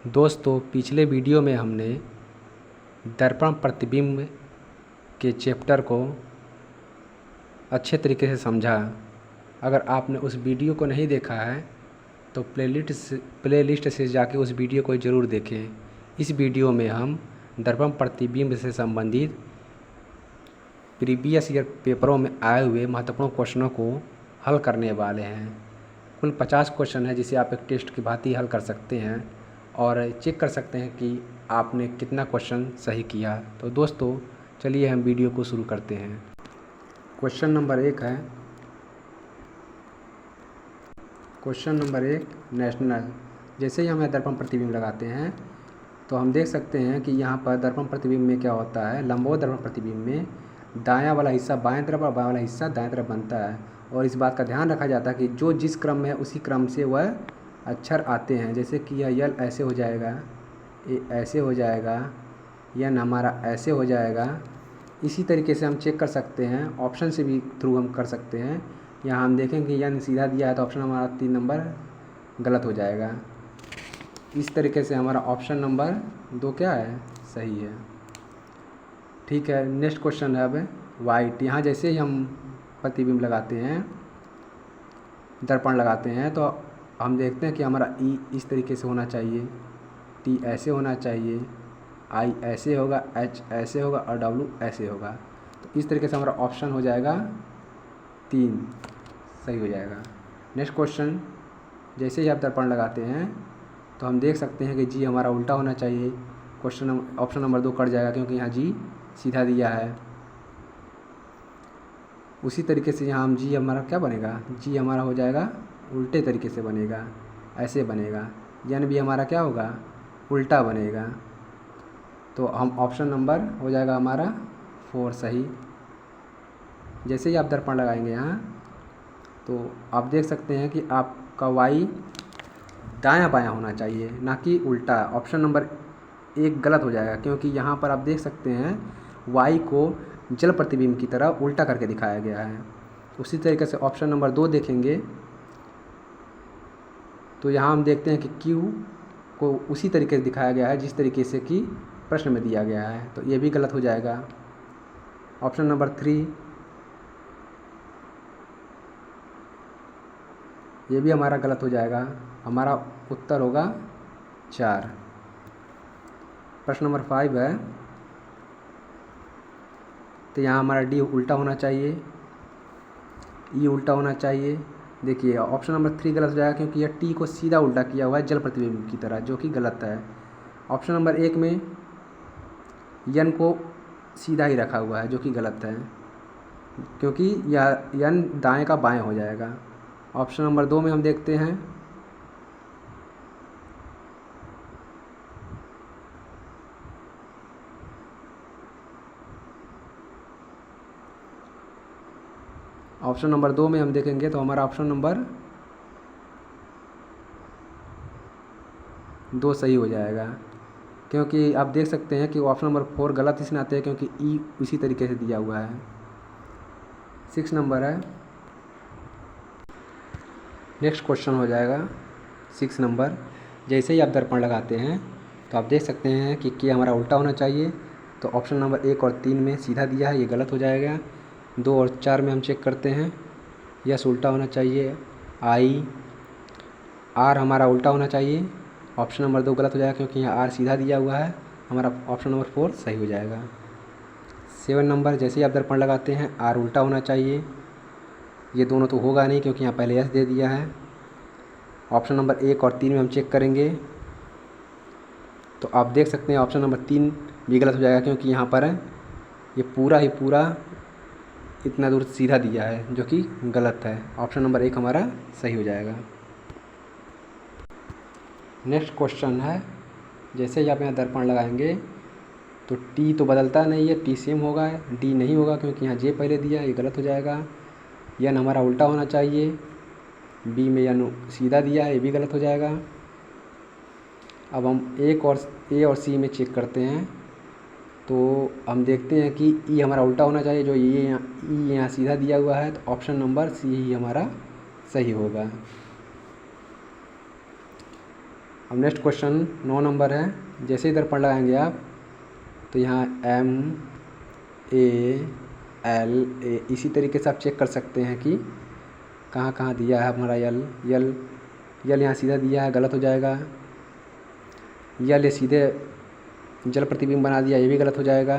दोस्तों, पिछले वीडियो में हमने दर्पण प्रतिबिंब के चैप्टर को अच्छे तरीके से समझा। अगर आपने उस वीडियो को नहीं देखा है तो प्लेलिस्ट से जाके उस वीडियो को ज़रूर देखें। इस वीडियो में हम दर्पण प्रतिबिंब से संबंधित प्रीवियस ईयर पेपरों में आए हुए महत्वपूर्ण क्वेश्चनों को हल करने वाले हैं। कुल 50 क्वेश्चन है जिसे आप एक टेस्ट की भांति हल कर सकते हैं और चेक कर सकते हैं कि आपने कितना क्वेश्चन सही किया। तो दोस्तों, चलिए हम वीडियो को शुरू करते हैं। क्वेश्चन नंबर 1 है, क्वेश्चन नंबर 1 नेशनल। जैसे ही हम यहाँ दर्पण प्रतिबिंब लगाते हैं तो हम देख सकते हैं कि यहाँ पर दर्पण प्रतिबिंब में क्या होता है। लंबवत दर्पण प्रतिबिंब में दायां वाला हिस्सा बाएं तरफ और बाएं वाला हिस्सा दाएं तरफ बनता है और इस बात का ध्यान रखा जाता है कि जो जिस क्रम में है उसी क्रम से वह अक्षर आते हैं। जैसे कि यह यल ऐसे हो जाएगा, ए ऐसे हो जाएगा, यन हमारा ऐसे हो जाएगा। इसी तरीके से हम चेक कर सकते हैं, ऑप्शन से भी थ्रू हम कर सकते हैं। यहाँ हम देखें कि यन सीधा दिया है तो ऑप्शन हमारा 3 नंबर गलत हो जाएगा। इस तरीके से हमारा ऑप्शन नंबर 2 क्या है, सही है। ठीक है, नेक्स्ट क्वेश्चन है अब वाइट। यहाँ जैसे ही हम प्रतिबिंब लगाते हैं, दर्पण लगाते हैं, तो हम देखते हैं कि हमारा ई इस तरीके से होना चाहिए, टी ऐसे होना चाहिए, आई ऐसे होगा, एच ऐसे होगा और डब्ल्यू ऐसे होगा। तो इस तरीके से हमारा ऑप्शन हो जाएगा 3, सही हो जाएगा। नेक्स्ट क्वेश्चन, जैसे ही आप दर्पण लगाते हैं तो हम देख सकते हैं कि जी हमारा उल्टा होना चाहिए। ऑप्शन नंबर 2 कट जाएगा क्योंकि यहाँ जी सीधा दिया है। उसी तरीके से यहाँ हम जी हमारा क्या बनेगा, जी हमारा हो जाएगा उल्टे तरीके से बनेगा, ऐसे बनेगा। यन भी हमारा क्या होगा, उल्टा बनेगा। तो हम ऑप्शन नंबर हो जाएगा हमारा 4 सही। जैसे ही आप दर्पण लगाएंगे यहाँ तो आप देख सकते हैं कि आपका वाई दायां बायां होना चाहिए, ना कि उल्टा। ऑप्शन नंबर 1 गलत हो जाएगा क्योंकि यहाँ पर आप देख सकते हैं वाई को जल प्रतिबिंब की तरह उल्टा करके दिखाया गया है। उसी तरीके से ऑप्शन नंबर 2 देखेंगे तो यहाँ हम देखते हैं कि क्यू को उसी तरीके से दिखाया गया है जिस तरीके से कि प्रश्न में दिया गया है, तो ये भी गलत हो जाएगा। ऑप्शन नंबर 3 ये भी हमारा गलत हो जाएगा। हमारा उत्तर होगा 4। प्रश्न नंबर 5 है, तो यहाँ हमारा डी उल्टा होना चाहिए, ई उल्टा होना चाहिए। देखिए ऑप्शन नंबर 3 गलत हो जाएगा क्योंकि यह टी को सीधा उल्टा किया हुआ है जल प्रतिबिंब की तरह, जो कि गलत है। ऑप्शन नंबर 1 में यन को सीधा ही रखा हुआ है, जो कि गलत है क्योंकि यह यन दाएं का बाएं हो जाएगा। ऑप्शन नंबर 2 में हम देखते हैं हम देखेंगे तो हमारा ऑप्शन नंबर 2 सही हो जाएगा क्योंकि आप देख सकते हैं कि ऑप्शन नंबर 4 गलत इसलिए आते हैं क्योंकि ई उसी तरीके से दिया हुआ है। 6 नंबर है, नेक्स्ट क्वेश्चन हो जाएगा 6 नंबर। जैसे ही आप दर्पण लगाते हैं तो आप देख सकते हैं कि हमारा उल्टा होना चाहिए। तो ऑप्शन नंबर 1 और 3 में सीधा दिया है, ये गलत हो जाएगा। 2 और 4 में हम चेक करते हैं, यस उल्टा होना चाहिए। आई आर हमारा उल्टा होना चाहिए। ऑप्शन नंबर 2 गलत हो जाएगा क्योंकि यहाँ आर सीधा दिया हुआ है। हमारा ऑप्शन नंबर 4 सही हो जाएगा। 7 नंबर, जैसे ही आप दर्पण लगाते हैं आर उल्टा होना चाहिए। ये दोनों तो होगा नहीं क्योंकि यहाँ पहले यस दे दिया है। ऑप्शन नंबर 1 और 3 में हम चेक करेंगे तो आप देख सकते हैं ऑप्शन नंबर 3 भी गलत हो जाएगा क्योंकि यहाँ पर ये पूरा ही पूरा इतना दूर सीधा दिया है, जो कि गलत है। ऑप्शन नंबर 1 हमारा सही हो जाएगा। नेक्स्ट क्वेश्चन है, जैसे ही आप यहाँ दर्पण लगाएंगे तो टी तो बदलता नहीं है, टी सेम होगा, डी नहीं होगा क्योंकि यहाँ जे पहले दिया है, ये गलत हो जाएगा। यन हमारा उल्टा होना चाहिए, बी में यन सीधा दिया है, ये भी गलत हो जाएगा। अब हम ए और सी में चेक करते हैं तो हम देखते हैं कि ई हमारा उल्टा होना चाहिए, जो ये यहाँ सीधा दिया हुआ है, तो ऑप्शन नंबर सी ही हमारा सही होगा। अब नेक्स्ट क्वेश्चन 9 नंबर है। जैसे ही दर्पण लगाएंगे आप तो यहाँ MAL इसी तरीके से आप चेक कर सकते हैं कि कहाँ कहाँ दिया है हमारा यल यहाँ सीधा दिया है, गलत हो जाएगा। ये सीधे जल प्रतिबिंब बना दिया, ये भी गलत हो जाएगा।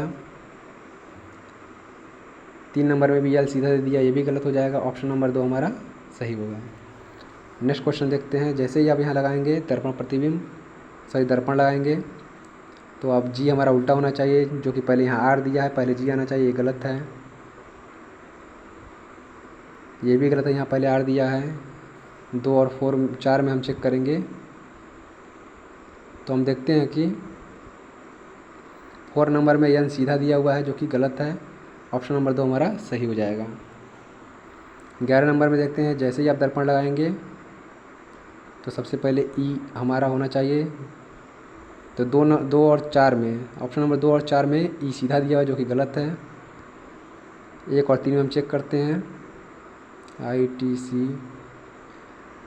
3 नंबर में भी यल सीधा दे दिया, ये भी गलत हो जाएगा। ऑप्शन नंबर 2 हमारा सही होगा। नेक्स्ट क्वेश्चन देखते हैं। जैसे ही आप यहाँ लगाएंगे दर्पण लगाएंगे तो अब जी हमारा उल्टा होना चाहिए, जो कि पहले यहाँ आर दिया है, पहले जी आना चाहिए, ये गलत है। ये भी गलत है, यहाँ पहले आर दिया है। 2 और 4 में हम चेक करेंगे तो हम देखते हैं कि 4 नंबर में एन सीधा दिया हुआ है, जो कि गलत है। ऑप्शन नंबर 2 हमारा सही हो जाएगा। 11 नंबर में देखते हैं। जैसे ही आप दर्पण लगाएंगे तो सबसे पहले ई हमारा होना चाहिए। तो 2 और 4 में, ऑप्शन नंबर 2 और 4 में ई सीधा दिया हुआ है, जो कि गलत है। 1 और 3 में हम चेक करते हैं ITC।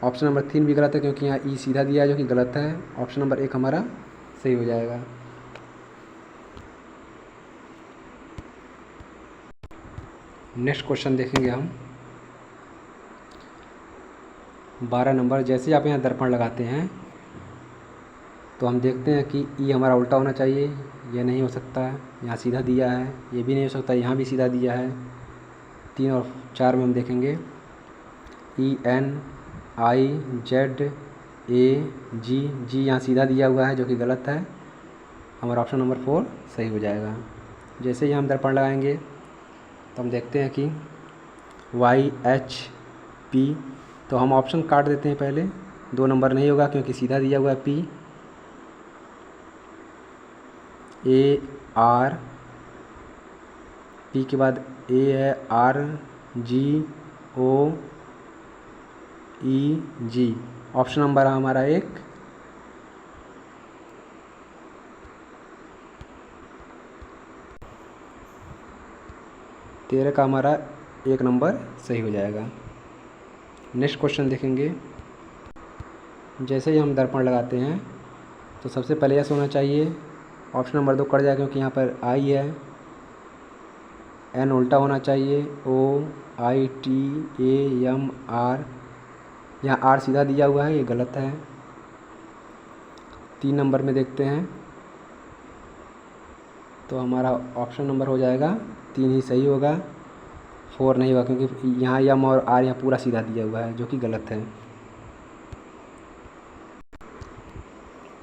ऑप्शन नंबर 3 भी गलत है, क्योंकि यहाँ ई सीधा दिया है, जो कि गलत है। ऑप्शन नंबर 1 हमारा सही हो जाएगा। नेक्स्ट क्वेश्चन देखेंगे हम 12 नंबर। जैसे आप यहाँ दर्पण लगाते हैं तो हम देखते हैं कि ई हमारा उल्टा होना चाहिए, ये नहीं हो सकता। यहाँ सीधा दिया है, ये भी नहीं हो सकता। यहाँ भी सीधा दिया है। 3 और 4 में हम देखेंगे ENIZAG यहाँ सीधा दिया हुआ है, जो कि गलत है। हमारा ऑप्शन नंबर 4 सही हो जाएगा। जैसे ही हम दर्पण लगाएंगे तो हम देखते हैं कि YHP, तो हम ऑप्शन काट देते हैं। पहले 2 नंबर नहीं होगा, क्योंकि सीधा दिया हुआ है। P AR, P के बाद A है, RGOEG। ऑप्शन नंबर हमारा 1 13 का हमारा 1 नंबर सही हो जाएगा। नेक्स्ट क्वेश्चन देखेंगे। जैसे ही हम दर्पण लगाते हैं तो सबसे पहले यस होना चाहिए। ऑप्शन नंबर 2 कट जाएगा, क्योंकि यहाँ पर आई है। एन उल्टा होना चाहिए, OITAMR। यहाँ आर सीधा दिया हुआ है, ये गलत है। 3 नंबर में देखते हैं तो हमारा ऑप्शन नंबर हो जाएगा 3 ही सही होगा, 4 नहीं होगा, क्योंकि यहाँ यम और आर यहाँ पूरा सीधा दिया हुआ है, जो कि गलत है।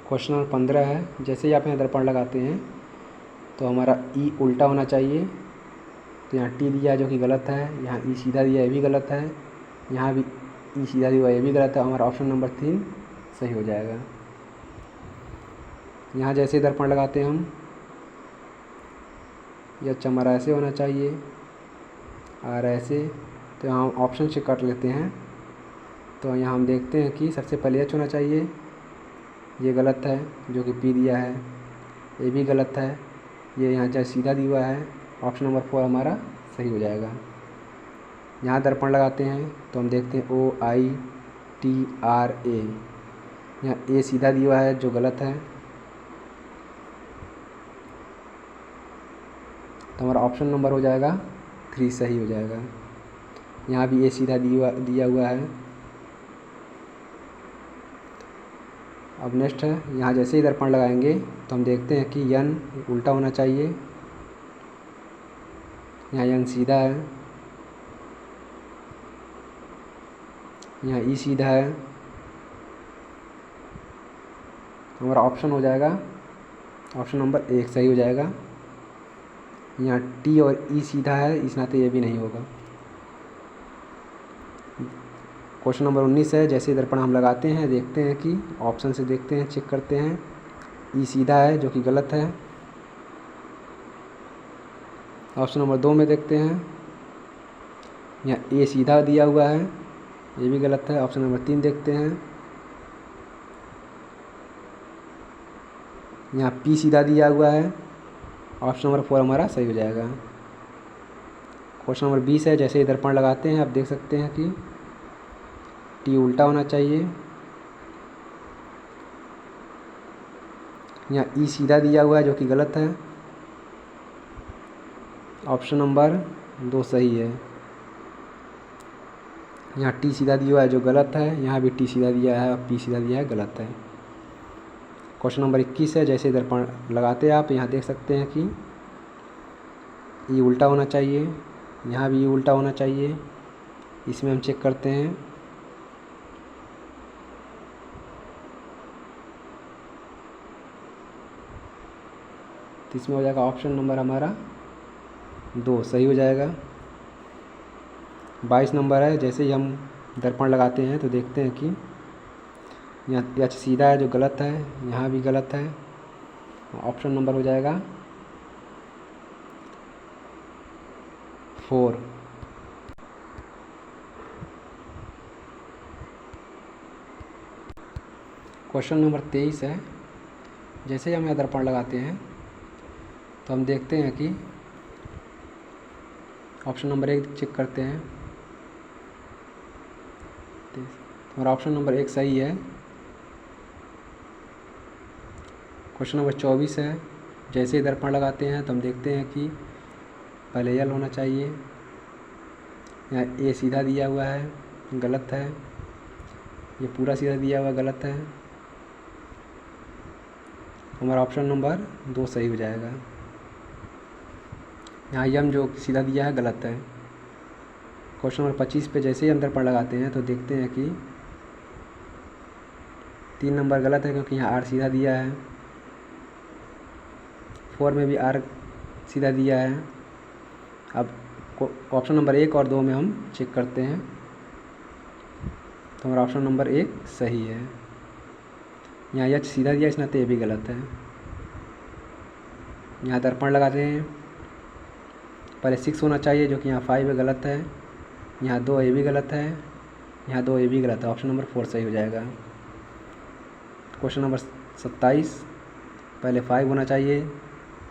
क्वेश्चन नंबर 15 है। जैसे ही आप यहाँ दर्पण लगाते हैं तो हमारा ई उल्टा होना चाहिए। तो यहाँ टी दिया है, जो कि गलत है। यहाँ ई सीधा दिया है, ये भी गलत है। यहाँ भी ई सीधा दिया है, ये भी गलत है। हमारा ऑप्शन नंबर 3 सही हो जाएगा। यहाँ जैसे ही दर्पण लगाते हैं हम, यह हमारा ऐसे होना चाहिए और ऐसे। तो यहाँ हम ऑप्शन से काट लेते हैं। तो यहाँ हम देखते हैं कि सबसे पहले एच होना चाहिए, ये गलत है, जो कि पी दिया है, ये भी गलत है। ये यहाँ चाहे सीधा दिया हुआ है। ऑप्शन नंबर 4 हमारा सही हो जाएगा। यहाँ दर्पण लगाते हैं तो हम देखते हैं OITRA, यहाँ ए सीधा दिया हुआ है, जो गलत है। तो हमारा ऑप्शन नंबर हो जाएगा 3 सही हो जाएगा। यहाँ भी ए सीधा दिया हुआ है। अब नेक्स्ट है, यहाँ जैसे ही दर्पण लगाएंगे तो हम देखते हैं कि यन उल्टा होना चाहिए। यहाँ यन सीधा है, यहाँ ई सीधा है। हमारा ऑप्शन हो जाएगा ऑप्शन नंबर 1 सही हो जाएगा। यहाँ टी और ई सीधा है, इस नाते ये भी नहीं होगा। क्वेश्चन नंबर 19 है। जैसे दर्पण हम लगाते हैं, देखते हैं कि ऑप्शन से देखते हैं, चेक करते हैं। ई सीधा है, जो कि गलत है। ऑप्शन नंबर 2 में देखते हैं, यहाँ ए सीधा दिया हुआ है, ये भी गलत है। ऑप्शन नंबर 3 देखते हैं, यहाँ पी सीधा दिया हुआ है। ऑप्शन नंबर 4 हमारा सही हो जाएगा। क्वेश्चन नंबर 20 है। जैसे ही दर्पण लगाते हैं, आप देख सकते हैं कि टी उल्टा होना चाहिए, यहाँ ई सीधा दिया हुआ है जो कि गलत है। ऑप्शन नंबर 2 सही है। यहाँ टी सीधा दिया हुआ है जो गलत है, यहाँ भी टी सीधा दिया है और पी सीधा दिया है, गलत है। क्वेश्चन नंबर 21 है, जैसे दर्पण लगाते हैं आप यहाँ देख सकते हैं कि ये उल्टा होना चाहिए, यहाँ भी ये उल्टा होना चाहिए। इसमें हम चेक करते हैं। तो इसमें हो जाएगा ऑप्शन नंबर हमारा 2 सही हो जाएगा। 22 नंबर है, जैसे ही हम दर्पण लगाते हैं तो देखते हैं कि यहाँ एच सीधा है जो गलत है, यहाँ भी गलत है। ऑप्शन नंबर हो जाएगा 4। क्वेश्चन नंबर 23 है, जैसे ही हम यहाँ दर्पण लगाते हैं तो हम देखते हैं कि ऑप्शन नंबर 1 चेक करते हैं। तो हमारा ऑप्शन नंबर 1 सही है। क्वेश्चन नंबर 24 है, जैसे ही दर्पण लगाते हैं तो हम देखते हैं कि पहले यल होना चाहिए, यहाँ ए सीधा दिया हुआ है, गलत है। ये पूरा सीधा दिया हुआ गलत है। हमारा ऑप्शन नंबर 2 सही हो जाएगा। यहाँ यम जो सीधा दिया है गलत है। क्वेश्चन नंबर 25 पे जैसे ही हम दर्पण लगाते हैं तो देखते हैं कि 3 नंबर गलत है क्योंकि यहाँ आर सीधा दिया है। 4 में भी आर सीधा दिया है। अब ऑप्शन नंबर 1 और 2 में हम चेक करते हैं तो हमारा ऑप्शन नंबर 1 सही है। यहाँ एच सीधा दिया, इस नाते ये भी गलत है। यहाँ दर्पण लगाते हैं, पहले 6 होना चाहिए जो कि यहाँ 5 है, गलत है। यहाँ 2 ये भी गलत है, यहाँ 2 ये भी गलत है। ऑप्शन नंबर 4 सही हो जाएगा। क्वेश्चन नंबर 27, पहले 5 होना चाहिए,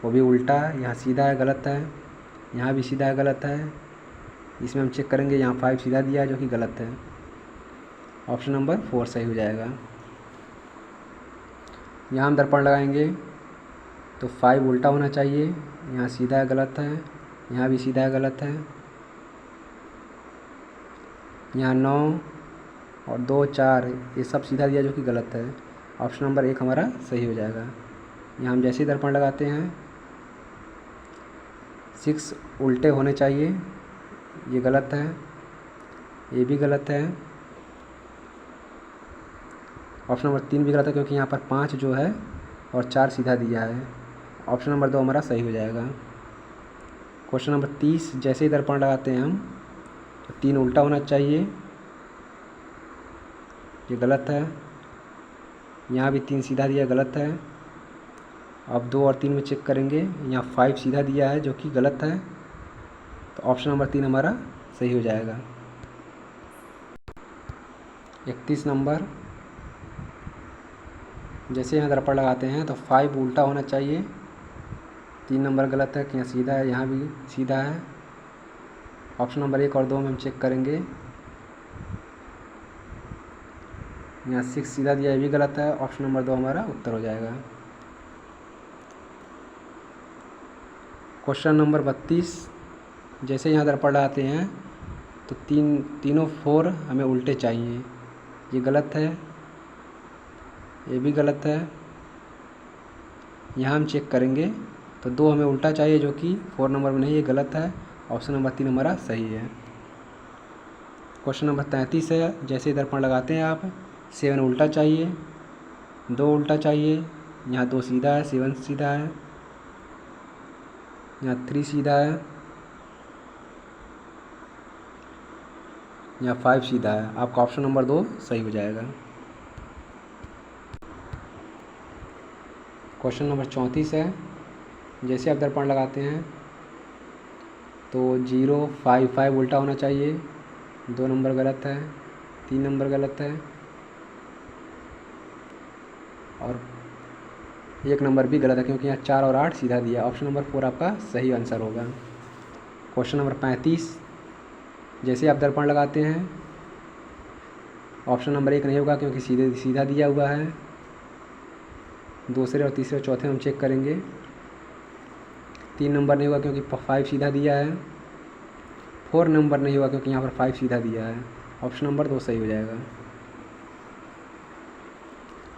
वो भी उल्टा, यहाँ सीधा है, गलत है। यहाँ भी सीधा है, गलत है। इसमें हम चेक करेंगे, यहाँ 5 सीधा दिया है जो कि गलत है। ऑप्शन नंबर 4 सही हो जाएगा। यहाँ हम दर्पण लगाएंगे तो 5 उल्टा होना चाहिए, यहाँ सीधा है, गलत है। यहाँ भी सीधा है, गलत है। यहाँ 9 और 2 4 ये सब सीधा दिया जो कि गलत है। ऑप्शन नंबर 1 हमारा सही हो जाएगा। यहाँ हम जैसे ही दर्पण लगाते हैं 6 उल्टे होने चाहिए, ये गलत है, ये भी गलत है। ऑप्शन नंबर 3 भी गलत है क्योंकि यहाँ पर 5 जो है और 4 सीधा दिया है। ऑप्शन नंबर 2 हमारा सही हो जाएगा। क्वेश्चन नंबर 30, जैसे ही दर्पण लगाते हैं हम तो 3 उल्टा होना चाहिए, ये गलत है। यहाँ भी 3 सीधा दिया, गलत है। अब 2 और 3 में चेक करेंगे, यहाँ 5 सीधा दिया है जो कि गलत है। तो ऑप्शन नंबर 3 हमारा सही हो जाएगा। 31 नंबर, जैसे यहाँ दर्पण लगाते हैं तो 5 उल्टा होना चाहिए, 3 नंबर गलत है कि यहाँ सीधा है, यहाँ भी सीधा है। ऑप्शन नंबर 1 और 2 में हम चेक करेंगे, यहाँ 6 सीधा दिया, ये भी गलत है। ऑप्शन नंबर 2 हमारा उत्तर हो जाएगा। क्वेश्चन नंबर 32, जैसे यहाँ दर्पण लगाते हैं तो तीनों 4 हमें उल्टे चाहिए, ये गलत है, ये भी गलत है। यहाँ हम चेक करेंगे तो 2 हमें उल्टा चाहिए जो कि 4 नंबर में नहीं, ये गलत है। ऑप्शन नंबर 3 हमारा सही है। क्वेश्चन नंबर 33 है, जैसे दर्पण लगाते हैं आप 7 उल्टा चाहिए, 2 उल्टा चाहिए, यहाँ 2 सीधा है, 7 सीधा है, यहाँ 3 सीधा है, यहाँ 5 सीधा है। आपका ऑप्शन नंबर 2 सही हो जाएगा। क्वेश्चन नंबर 34 है, जैसे आप दर्पण लगाते हैं तो 0 5 5 उल्टा होना चाहिए, 2 नंबर गलत है, 3 नंबर गलत है और 1 नंबर भी गलत है क्योंकि यहाँ 4 और 8 सीधा दिया। ऑप्शन नंबर 4 आपका सही आंसर होगा। क्वेश्चन नंबर 35, जैसे आप दर्पण लगाते हैं ऑप्शन नंबर 1 नहीं होगा क्योंकि सीधा दिया हुआ है, दूसरे और तीसरे और चौथे हम चेक करेंगे। 3 नंबर नहीं होगा क्योंकि 5 सीधा दिया है। 4 नंबर नहीं होगा क्योंकि यहाँ पर 5 सीधा दिया है। ऑप्शन नंबर 2 सही हो जाएगा।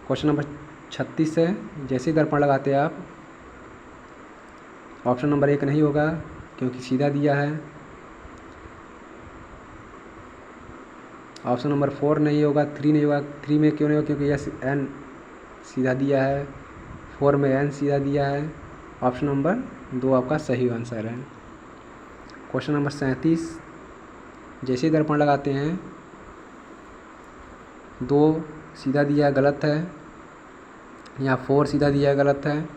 क्वेश्चन नंबर 36 है। जैसे ही दर्पण लगाते हैं आप, ऑप्शन नंबर 1 नहीं होगा क्योंकि सीधा दिया है। ऑप्शन नंबर 4 नहीं होगा, 3 नहीं होगा। 3 में क्यों नहीं होगा क्योंकि यस एन सीधा दिया है। 4 में एन सीधा दिया है। ऑप्शन नंबर 2 आपका सही आंसर है। Question number 37। जैसे ही दर्पण लगाते हैं, 2 सीधा दिया है, गलत है। यहाँ 4 सीधा दिया है, गलत है।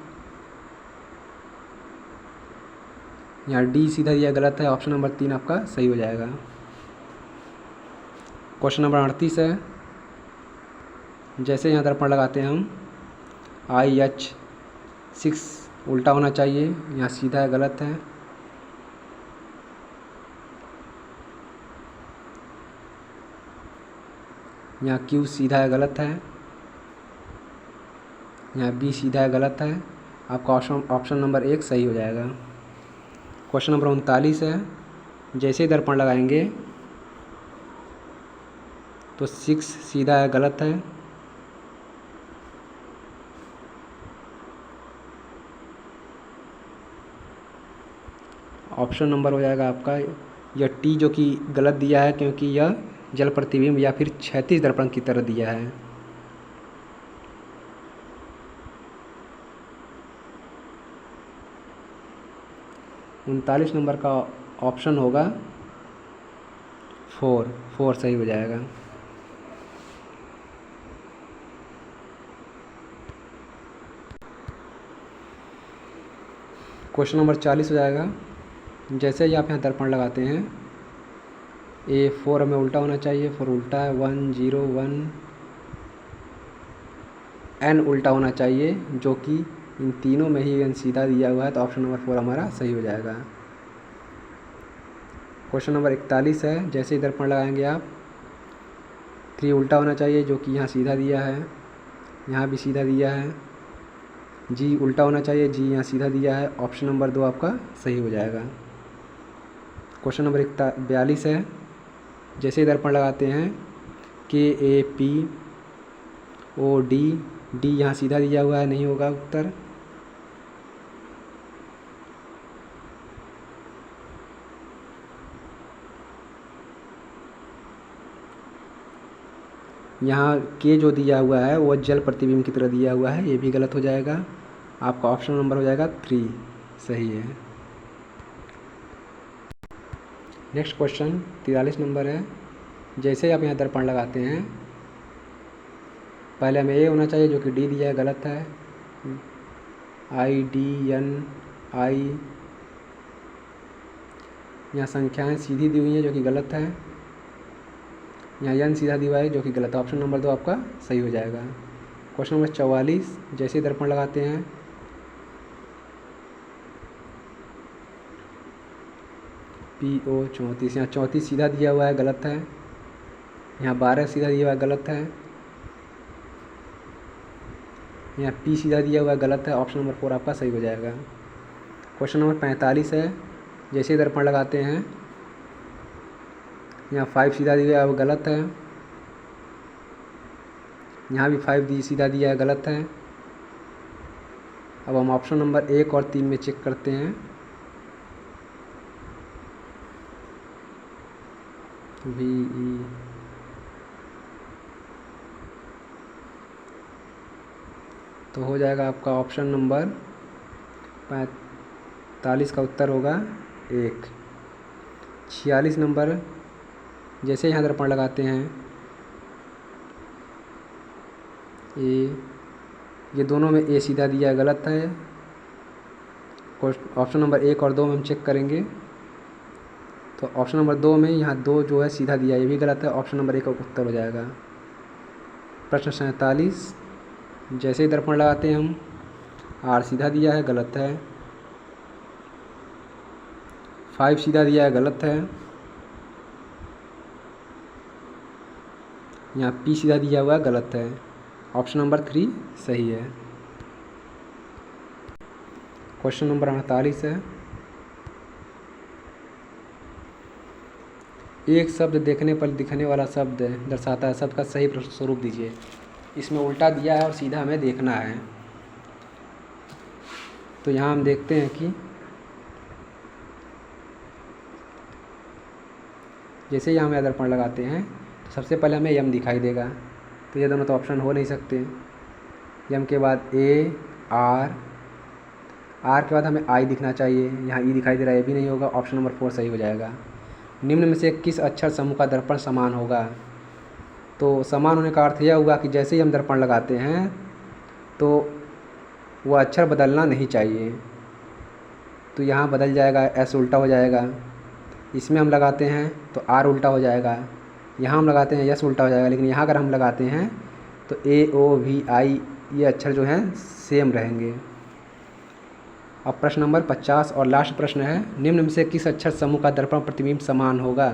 यहाँ डी सीधा दिया है, गलत है। ऑप्शन नंबर 3 आपका सही हो जाएगा। क्वेश्चन नंबर 38 है। जैसे यहाँ दर्पण लगाते हैं हम, IH6 उल्टा होना चाहिए, यहाँ सीधा है, गलत है। यहाँ Q सीधा है, गलत है। यहाँ B सीधा है, गलत है। आपका ऑप्शन नंबर 1 सही हो जाएगा। क्वेश्चन नंबर 39 है। जैसे ही दर्पण लगाएंगे तो 6 सीधा है, गलत है। ऑप्शन नंबर हो जाएगा आपका यह टी, जो कि गलत दिया है क्योंकि यह जल प्रतिबिंब या फिर क्षैतिज दर्पण की तरह दिया है। उनतालीस नंबर का ऑप्शन होगा 4 सही हो जाएगा। क्वेश्चन नंबर 40 हो जाएगा। जैसे ही आप यहाँ दर्पण लगाते हैं, A4 हमें उल्टा होना चाहिए, 4 उल्टा है। 1 0 1 N उल्टा होना चाहिए, जो कि इन तीनों में ही N सीधा दिया हुआ है, तो ऑप्शन नंबर 4 हमारा सही हो जाएगा। क्वेश्चन नंबर 41 है। जैसे ही दर्पण लगाएंगे आप, 3 उल्टा होना चाहिए, जो कि यहाँ सीधा दिया है, यहाँ भी सीधा दिया है। G उल्टा होना चाहिए, G यहाँ सीधा दिया है। ऑप्शन नंबर 2 आपका सही हो जाएगा। क्वेश्चन नंबर 42 है। जैसे ही दर्पण लगाते हैं, KAPOD D यहाँ सीधा दिया हुआ है, नहीं होगा उत्तर। यहाँ K जो दिया हुआ है वो जल प्रतिबिंब की तरह दिया हुआ है, ये भी गलत हो जाएगा। आपका ऑप्शन नंबर हो जाएगा 3 सही है। नेक्स्ट क्वेश्चन 43 नंबर है। जैसे ही आप यहाँ दर्पण लगाते हैं, पहले हमें A होना चाहिए, जो कि D दिया है, गलत है। IDNI यहाँ संख्याएं सीधी दी हुई हैं, जो कि गलत है। यहाँ N सीधा दिया है, जो कि गलत है। ऑप्शन नंबर 2 आपका सही हो जाएगा। Question number 44। जैसे ही दर्पण लगाते हैं, PO 34 यहाँ 34 सीधा दिया हुआ है, गलत है। यहाँ 12 सीधा दिया हुआ है, गलत है। यहाँ P सीधा दिया हुआ है, गलत है। ऑप्शन नंबर 4 आपका सही हो जाएगा। क्वेश्चन नंबर 45 है। जैसे ही दर्पण लगाते हैं, यहाँ 5 सीधा दिया है, वो गलत है। यहाँ भी 5 सीधा दिया है, गलत है। अब हम ऑप्शन नंबर 1 और 3 में चेक करते हैं। VE तो हो जाएगा आपका ऑप्शन नंबर 45 का उत्तर होगा 1। 46 नंबर। जैसे यहाँ दर्पण लगाते हैं, ये दोनों में A सीधा दिया है, गलत है। ऑप्शन नंबर 1 और 2 में हम चेक करेंगे, तो ऑप्शन नंबर 2 में यहाँ 2 जो है सीधा दिया है, ये भी गलत है। ऑप्शन नंबर 1 का उत्तर हो जाएगा। प्रश्न 47। जैसे ही दर्पण लगाते हैं हम, R सीधा दिया है, गलत है। 5 सीधा दिया है, गलत है। यहाँ P सीधा दिया हुआ है, गलत है। ऑप्शन नंबर 3 सही है। क्वेश्चन नंबर 48 है, एक शब्द देखने पर दिखने वाला शब्द दर्शाता है, शब्द का सही स्वरूप दीजिए। इसमें उल्टा दिया है और सीधा हमें देखना है। तो यहाँ हम देखते हैं कि जैसे ही हम यहाँ दर्पण लगाते हैं तो सबसे पहले हमें यम दिखाई देगा। तो ये दोनों तो ऑप्शन हो नहीं सकते। यम के बाद ए, आर के बाद हमें आई दिखना चाहिए, यहाँ ई दिखाई दे रहा है, ये भी नहीं होगा। ऑप्शन नंबर 4 सही हो जाएगा। निम्न में से किस अक्षर समूह का दर्पण समान होगा? तो समान होने का अर्थ यह हुआ कि जैसे ही हम दर्पण लगाते हैं तो वह अक्षर बदलना नहीं चाहिए। तो यहाँ बदल जाएगा, एस उल्टा हो जाएगा। इसमें हम लगाते हैं तो आर उल्टा हो जाएगा। यहाँ हम लगाते हैं यस उल्टा हो जाएगा। लेकिन यहाँ अगर हम लगाते हैं तो ए, ओ, वी, आई ये अक्षर जो हैं सेम रहेंगे। अब प्रश्न नंबर 50 और लास्ट प्रश्न है, निम्न में से किस अक्षर समूह का दर्पण प्रतिबिंब समान होगा?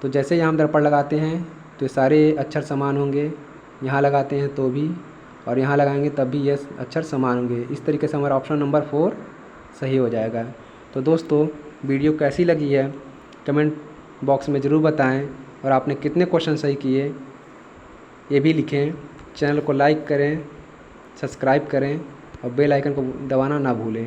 तो जैसे यहाँ हम दर्पण लगाते हैं तो सारे अक्षर समान होंगे, यहाँ लगाते हैं तो भी, और यहाँ लगाएंगे तब भी ये अक्षर समान होंगे। इस तरीके से हमारा ऑप्शन नंबर 4 सही हो जाएगा। तो दोस्तों वीडियो कैसी लगी है कमेंट बॉक्स में ज़रूर बताएं, और आपने कितने क्वेश्चन सही किए ये भी लिखें। चैनल को लाइक करें, सब्सक्राइब करें और बेल आइकन को दबाना ना भूलें।